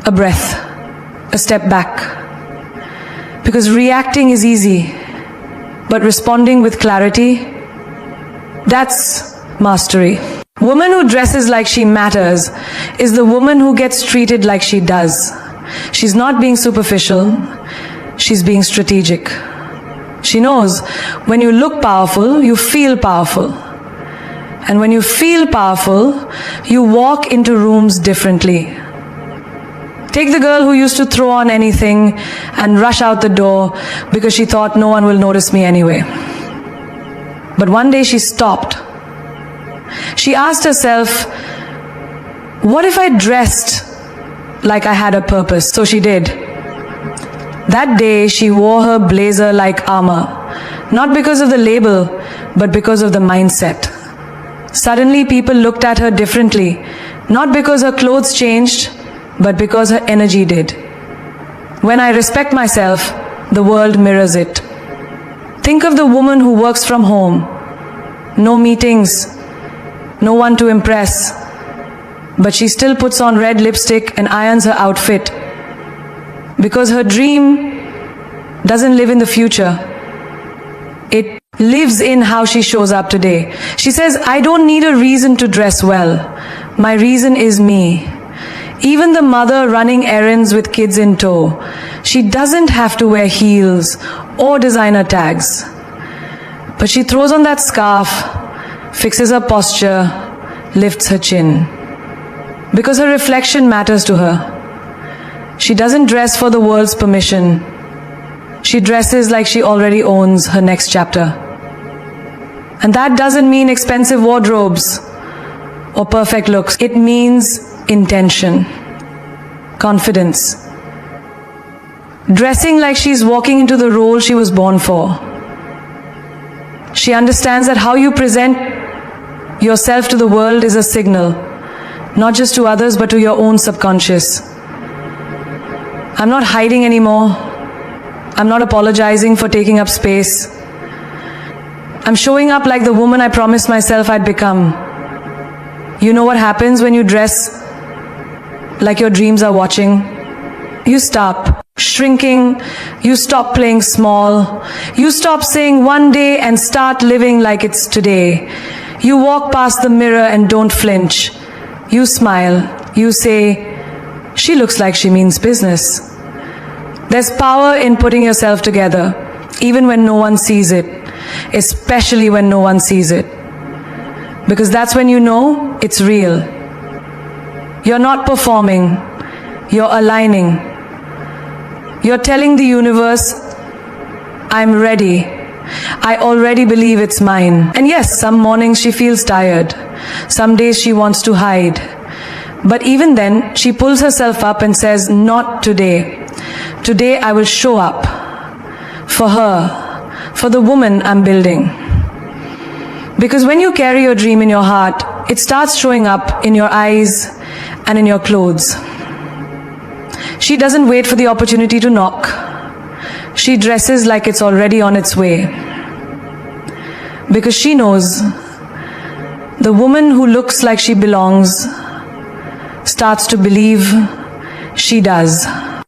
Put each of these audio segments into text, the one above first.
a breath, a step back. Because reacting is easy, but responding with clarity, that's mastery. Woman who dresses like she matters is the woman who gets treated like she does. She's not being superficial, she's being strategic. She knows when you look powerful, you feel powerful. And when you feel powerful, you walk into rooms differently. Take the girl who used to throw on anything and rush out the door because she thought no one will notice me anyway. But one day she stopped. She asked herself, what if I dressed like I had a purpose? So she did. That day she wore her blazer like armor, not because of the label, but because of the mindset. Suddenly people looked at her differently, not because her clothes changed, but because her energy did. When I respect myself, the world mirrors it. Think of the woman who works from home. No meetings, no one to impress, but she still puts on red lipstick and irons her outfit. Because her dream doesn't live in the future. It lives in how she shows up today. She says, I don't need a reason to dress well. My reason is me. Even the mother running errands with kids in tow, she doesn't have to wear heels or designer tags. But she throws on that scarf, fixes her posture, lifts her chin. Because her reflection matters to her. She doesn't dress for the world's permission. She dresses like she already owns her next chapter. And that doesn't mean expensive wardrobes or perfect looks. It means intention, confidence. Dressing like she's walking into the role she was born for. She understands that how you present yourself to the world is a signal, not just to others, but to your own subconscious. I'm not hiding anymore. I'm not apologizing for taking up space. I'm showing up like the woman I promised myself I'd become. You know what happens when you dress like your dreams are watching? You stop shrinking, you stop playing small, you stop saying one day and start living like it's today. You walk past the mirror and don't flinch. You smile, you say, she looks like she means business. There's power in putting yourself together, even when no one sees it, especially when no one sees it. Because that's when you know it's real. You're not performing, you're aligning. You're telling the universe, I'm ready. I already believe it's mine. And yes, some mornings she feels tired. Some days she wants to hide. But even then, she pulls herself up and says, not today. Today I will show up for her, for the woman I'm building. Because when you carry your dream in your heart, it starts showing up in your eyes and in your clothes. She doesn't wait for the opportunity to knock. She dresses like it's already on its way. Because she knows the woman who looks like she belongs starts to believe she does.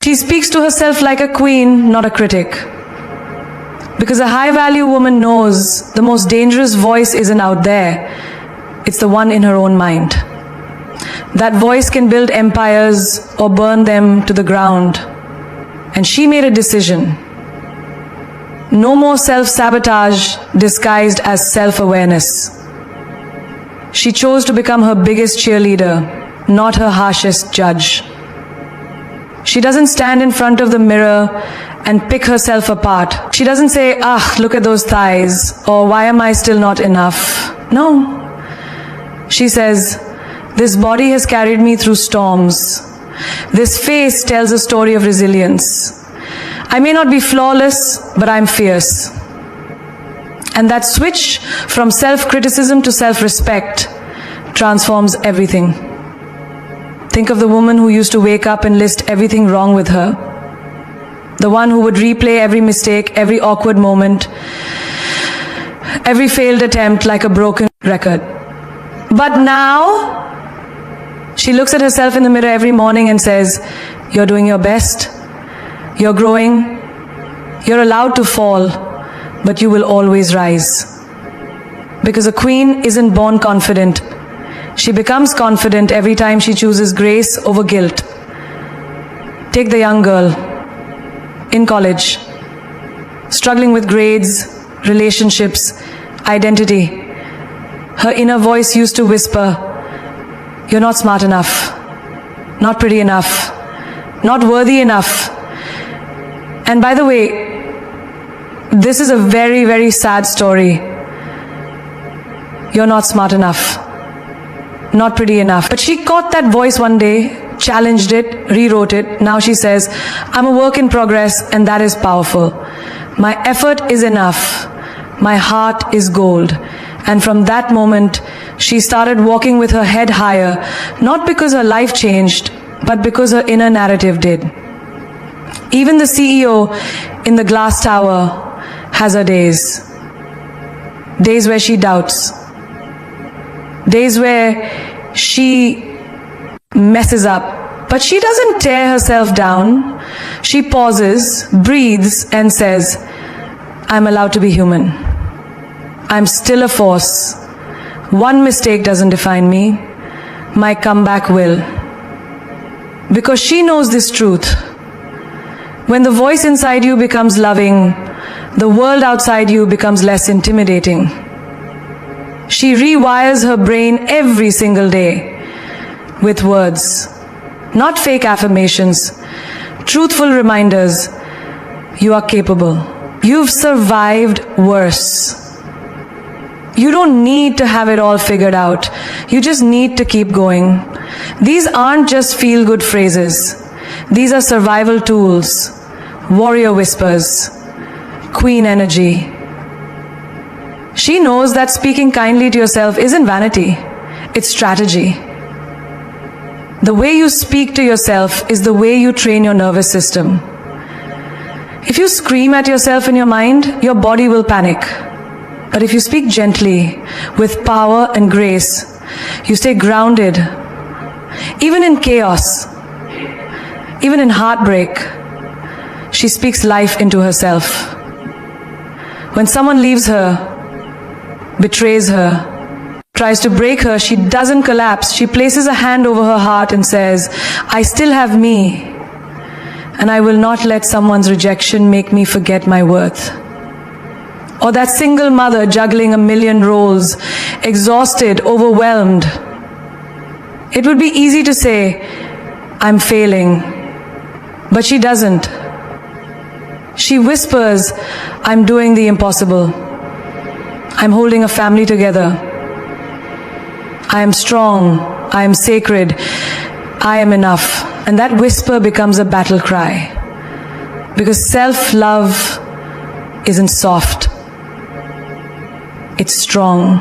She speaks to herself like a queen, not a critic. Because a high-value woman knows the most dangerous voice isn't out there. It's the one in her own mind. That voice can build empires or burn them to the ground. And she made a decision. No more self-sabotage disguised as self-awareness. She chose to become her biggest cheerleader, not her harshest judge. She doesn't stand in front of the mirror and pick herself apart. She doesn't say, look at those thighs, or why am I still not enough? No. She says, this body has carried me through storms. This face tells a story of resilience. I may not be flawless, but I'm fierce. And that switch from self-criticism to self-respect transforms everything. Think of the woman who used to wake up and list everything wrong with her. The one who would replay every mistake, every awkward moment, every failed attempt like a broken record. But now, she looks at herself in the mirror every morning and says, You're doing your best. You're growing. You're allowed to fall, but you will always rise. Because a queen isn't born confident. She becomes confident every time she chooses grace over guilt. Take the young girl in college, struggling with grades, relationships, identity. Her inner voice used to whisper, "You're not smart enough, not pretty enough, not worthy enough." And by the way, this is a very, very sad story. You're not smart enough, not pretty enough. But she caught that voice one day, challenged it, rewrote it. Now she says, "I'm a work in progress, and that is powerful. My effort is enough. My heart is gold." And from that moment, she started walking with her head higher, not because her life changed, but because her inner narrative did. Even the CEO in the glass tower has her days. Days where she doubts. Days where she messes up. But she doesn't tear herself down. She pauses, breathes, and says, "I'm allowed to be human. I'm still a force. One mistake doesn't define me. My comeback will." Because she knows this truth. When the voice inside you becomes loving, the world outside you becomes less intimidating. She rewires her brain every single day with words, not fake affirmations, truthful reminders. You are capable. You've survived worse. You don't need to have it all figured out. You just need to keep going. These aren't just feel-good phrases. These are survival tools, warrior whispers, queen energy. She knows that speaking kindly to yourself isn't vanity, it's strategy. The way you speak to yourself is the way you train your nervous system. If you scream at yourself in your mind, your body will panic. But if you speak gently, with power and grace, you stay grounded. Even in chaos, even in heartbreak, she speaks life into herself. When someone leaves her, betrays her, tries to break her, she doesn't collapse. She places a hand over her heart and says, "I still have me, and I will not let someone's rejection make me forget my worth." Or that single mother juggling a million roles, exhausted, overwhelmed. It would be easy to say, "I'm failing," but she doesn't. She whispers, "I'm doing the impossible. I'm holding a family together. I am strong. I am sacred. I am enough." And that whisper becomes a battle cry. Because self-love isn't soft. It's strong.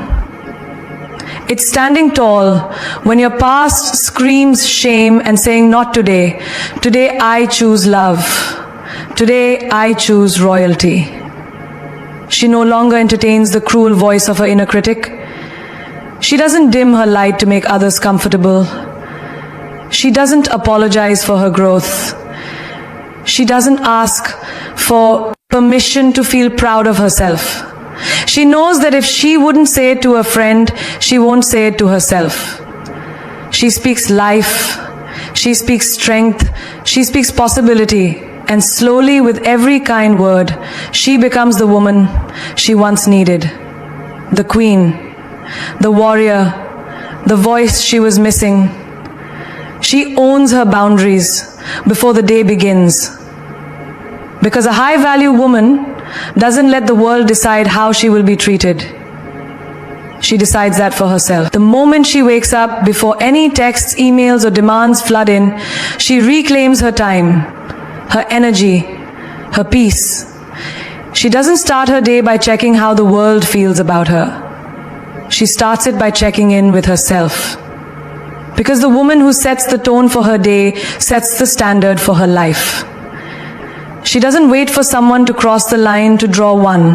It's standing tall when your past screams shame and saying, "Not today. Today I choose love. Today I choose royalty." She no longer entertains the cruel voice of her inner critic. She doesn't dim her light to make others comfortable. She doesn't apologize for her growth. She doesn't ask for permission to feel proud of herself. She knows that if she wouldn't say it to a friend, she won't say it to herself. She speaks life. She speaks strength. She speaks possibility. And slowly, with every kind word, she becomes the woman she once needed. The queen, the warrior, the voice she was missing. She owns her boundaries before the day begins. Because a high-value woman doesn't let the world decide how she will be treated. She decides that for herself. The moment she wakes up, before any texts, emails, or demands flood in, she reclaims her time, her energy, her peace. She doesn't start her day by checking how the world feels about her. She starts it by checking in with herself. Because the woman who sets the tone for her day sets the standard for her life. She doesn't wait for someone to cross the line to draw one.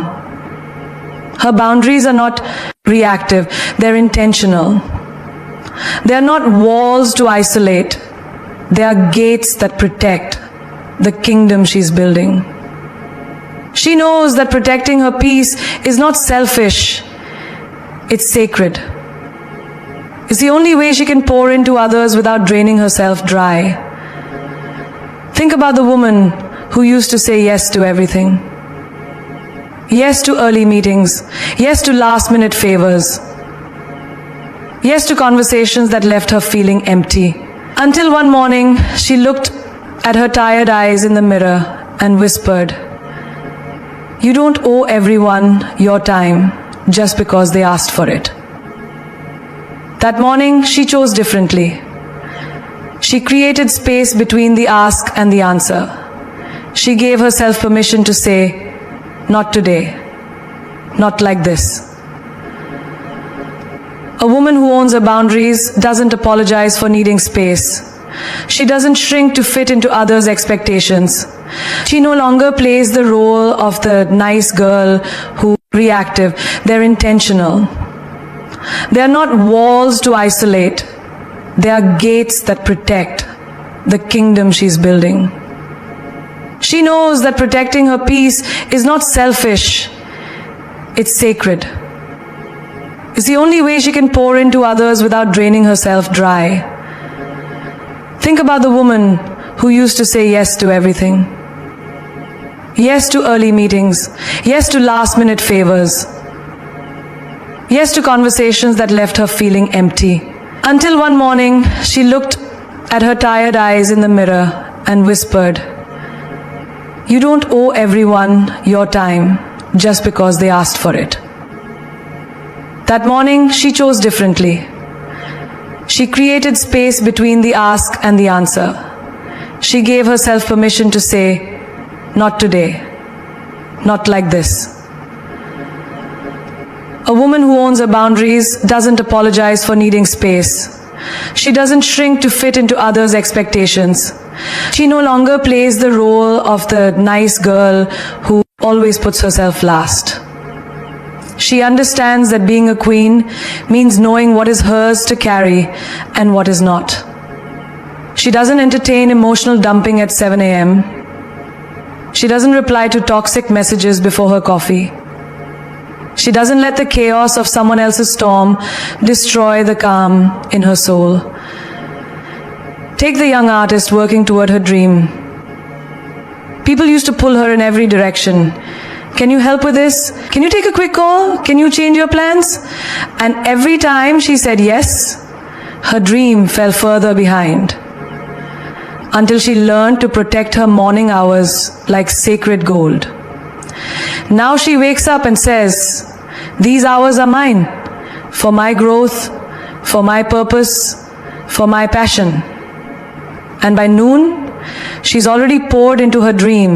Her boundaries are not reactive, they're intentional. They're not walls to isolate. They are gates that protect the kingdom she's building. She knows that protecting her peace is not selfish, it's sacred. It's the only way she can pour into others without draining herself dry. Think about the woman who used to say yes to everything. Yes to early meetings. Yes to last-minute favors. Yes to conversations that left her feeling empty. Until one morning, she looked at her tired eyes in the mirror and whispered, "You don't owe everyone your time just because they asked for it." That morning, she chose differently. She created space between the ask and the answer. She gave herself permission to say, "Not today, not like this." A woman who owns her boundaries doesn't apologize for needing space. She doesn't shrink to fit into others' expectations. She no longer plays the role of the nice girl who's reactive. They're intentional. They are not walls to isolate. They are gates that protect the kingdom she's building. She knows that protecting her peace is not selfish, it's sacred. It's the only way she can pour into others without draining herself dry. Think about the woman who used to say yes to everything. Yes to early meetings. Yes to last-minute favors. Yes to conversations that left her feeling empty. Until one morning, she looked at her tired eyes in the mirror and whispered, "You don't owe everyone your time just because they asked for it." That morning, she chose differently. She created space between the ask and the answer. She gave herself permission to say, "Not today, not like this." A woman who owns her boundaries doesn't apologize for needing space. She doesn't shrink to fit into others' expectations. She no longer plays the role of the nice girl who always puts herself last. She understands that being a queen means knowing what is hers to carry and what is not. She doesn't entertain emotional dumping at 7 a.m. She doesn't reply to toxic messages before her coffee. She doesn't let the chaos of someone else's storm destroy the calm in her soul. Take the young artist working toward her dream. People used to pull her in every direction. "Can you help with this? Can you take a quick call? Can you change your plans?" And every time she said yes, her dream fell further behind. Until she learned to protect her morning hours like sacred gold. Now she wakes up and says, "These hours are mine, for my growth, for my purpose, for my passion." And by noon, she's already poured into her dream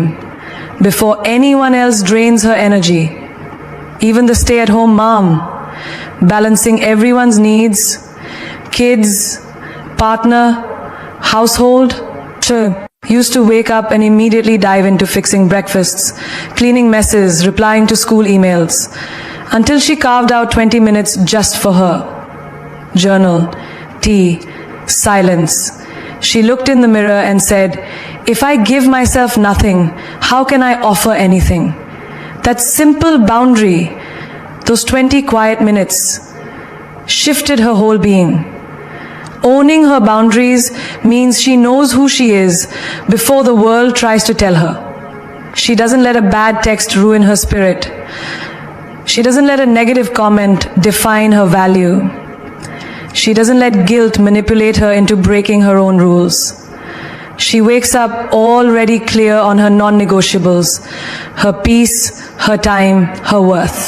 before anyone else drains her energy. Even the stay-at-home mom, balancing everyone's needs, kids, partner, household, used to wake up and immediately dive into fixing breakfasts, cleaning messes, replying to school emails, until she carved out 20 minutes just for her. Journal, tea, silence. She looked in the mirror and said, "If I give myself nothing, how can I offer anything?" That simple boundary, those 20 quiet minutes, shifted her whole being. Owning her boundaries means she knows who she is before the world tries to tell her. She doesn't let a bad text ruin her spirit. She doesn't let a negative comment define her value. She doesn't let guilt manipulate her into breaking her own rules. She wakes up already clear on her non-negotiables, her peace, her time, her worth.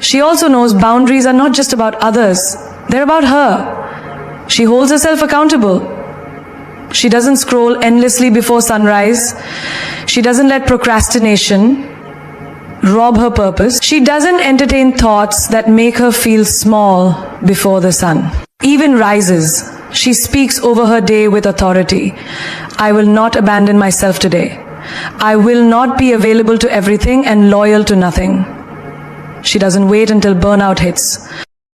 She also knows boundaries are not just about others, they're about her. She holds herself accountable. She doesn't scroll endlessly before sunrise. She doesn't let procrastination rob her purpose. She doesn't entertain thoughts that make her feel small before the sun even rises. She speaks over her day with authority. "I will not abandon myself today. I will not be available to everything and loyal to nothing." She doesn't wait until burnout hits.